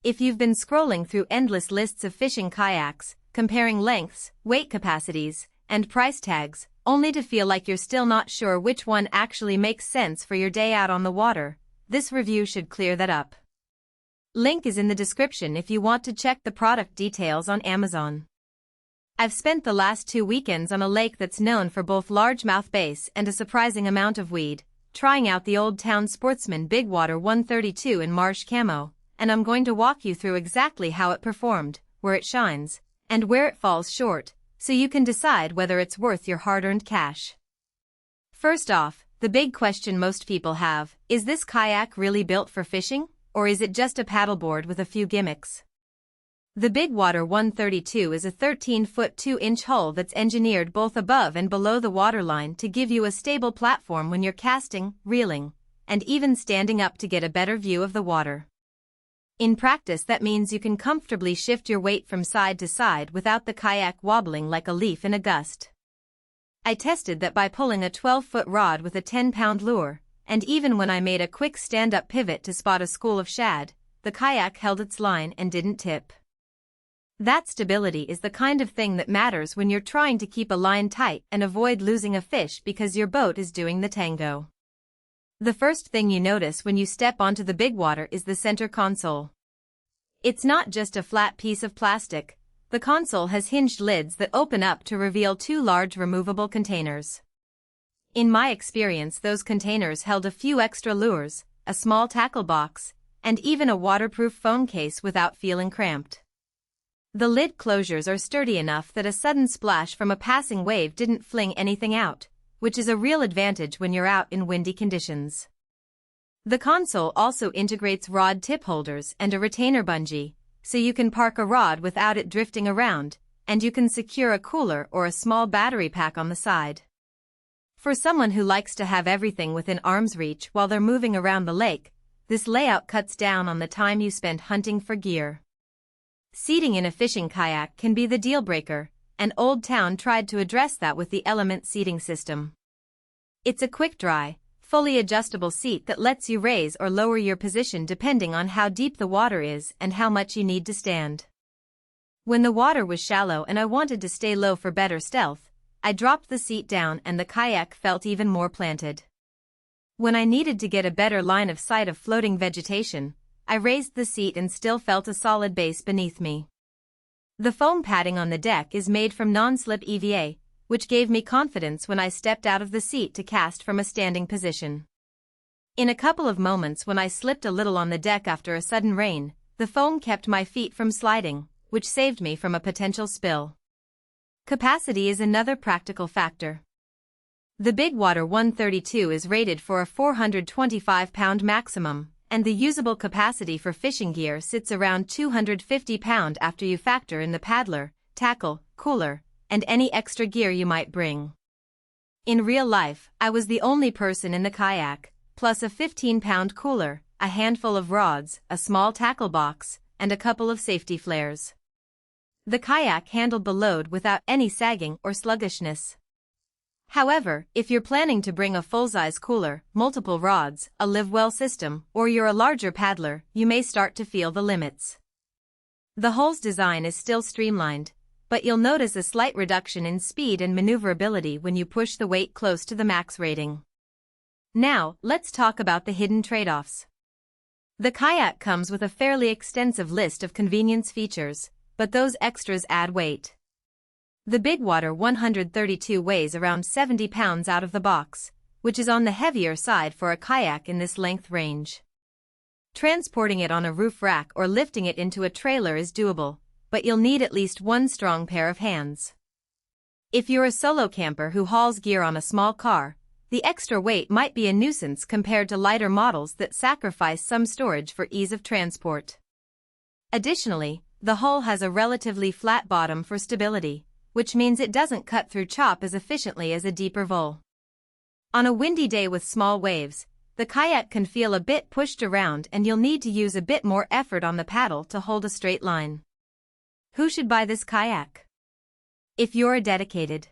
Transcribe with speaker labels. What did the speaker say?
Speaker 1: If you've been scrolling through endless lists of fishing kayaks, comparing lengths, weight capacities, and price tags, only to feel like you're still not sure which one actually makes sense for your day out on the water, this review should clear that up. Link is in the description if you want to check the product details on Amazon. I've spent the last 2 weekends on a lake that's known for both largemouth bass and a surprising amount of weed, trying out the Old Town Sportsman BigWater 132 in Marsh Camo, and I'm going to walk you through exactly how it performed, where it shines, and where it falls short, so you can decide whether it's worth your hard-earned cash. First off, the big question most people have, is this kayak really built for fishing, or is it just a paddleboard with a few gimmicks? The BigWater 132 is a 13-foot 2-inch hull that's engineered both above and below the waterline to give you a stable platform when you're casting, reeling, and even standing up to get a better view of the water. In practice, that means you can comfortably shift your weight from side to side without the kayak wobbling like a leaf in a gust. I tested that by pulling a 12-foot rod with a 10-pound lure, and even when I made a quick stand-up pivot to spot a school of shad, the kayak held its line and didn't tip. That stability is the kind of thing that matters when you're trying to keep a line tight and avoid losing a fish because your boat is doing the tango. The first thing you notice when you step onto the BigWater is the center console. It's not just a flat piece of plastic. The console has hinged lids that open up to reveal 2 large removable containers. In my experience, those containers held a few extra lures, a small tackle box, and even a waterproof phone case without feeling cramped. The lid closures are sturdy enough that a sudden splash from a passing wave didn't fling anything out, which is a real advantage when you're out in windy conditions. The console also integrates rod tip holders and a retainer bungee, so you can park a rod without it drifting around, and you can secure a cooler or a small battery pack on the side. For someone who likes to have everything within arm's reach while they're moving around the lake, this layout cuts down on the time you spend hunting for gear. Seating in a fishing kayak can be the deal-breaker, and Old Town tried to address that with the Element seating system. It's a quick-dry, fully adjustable seat that lets you raise or lower your position depending on how deep the water is and how much you need to stand. When the water was shallow and I wanted to stay low for better stealth, I dropped the seat down and the kayak felt even more planted. When I needed to get a better line of sight of floating vegetation, I raised the seat and still felt a solid base beneath me. The foam padding on the deck is made from non-slip EVA, which gave me confidence when I stepped out of the seat to cast from a standing position. In a couple of moments when I slipped a little on the deck after a sudden rain, the foam kept my feet from sliding, which saved me from a potential spill. Capacity is another practical factor. The BigWater 132 is rated for a 425-pound maximum, and the usable capacity for fishing gear sits around 250 pounds after you factor in the paddler, tackle, cooler, and any extra gear you might bring. In real life, I was the only person in the kayak, plus a 15-pound cooler, a handful of rods, a small tackle box, and a couple of safety flares. The kayak handled the load without any sagging or sluggishness. However, if you're planning to bring a full-size cooler, multiple rods, a live-well system, or you're a larger paddler, you may start to feel the limits. The hull's design is still streamlined, but you'll notice a slight reduction in speed and maneuverability when you push the weight close to the max rating. Now, let's talk about the hidden trade-offs. The kayak comes with a fairly extensive list of convenience features, but those extras add weight. The BigWater 132 weighs around 70 pounds out of the box, which is on the heavier side for a kayak in this length range. Transporting it on a roof rack or lifting it into a trailer is doable, but you'll need at least one strong pair of hands. If you're a solo camper who hauls gear on a small car, the extra weight might be a nuisance compared to lighter models that sacrifice some storage for ease of transport. Additionally, the hull has a relatively flat bottom for stability, which means it doesn't cut through chop as efficiently as a deeper vole. On a windy day with small waves, the kayak can feel a bit pushed around and you'll need to use a bit more effort on the paddle to hold a straight line. Who should buy this kayak? If you're a dedicated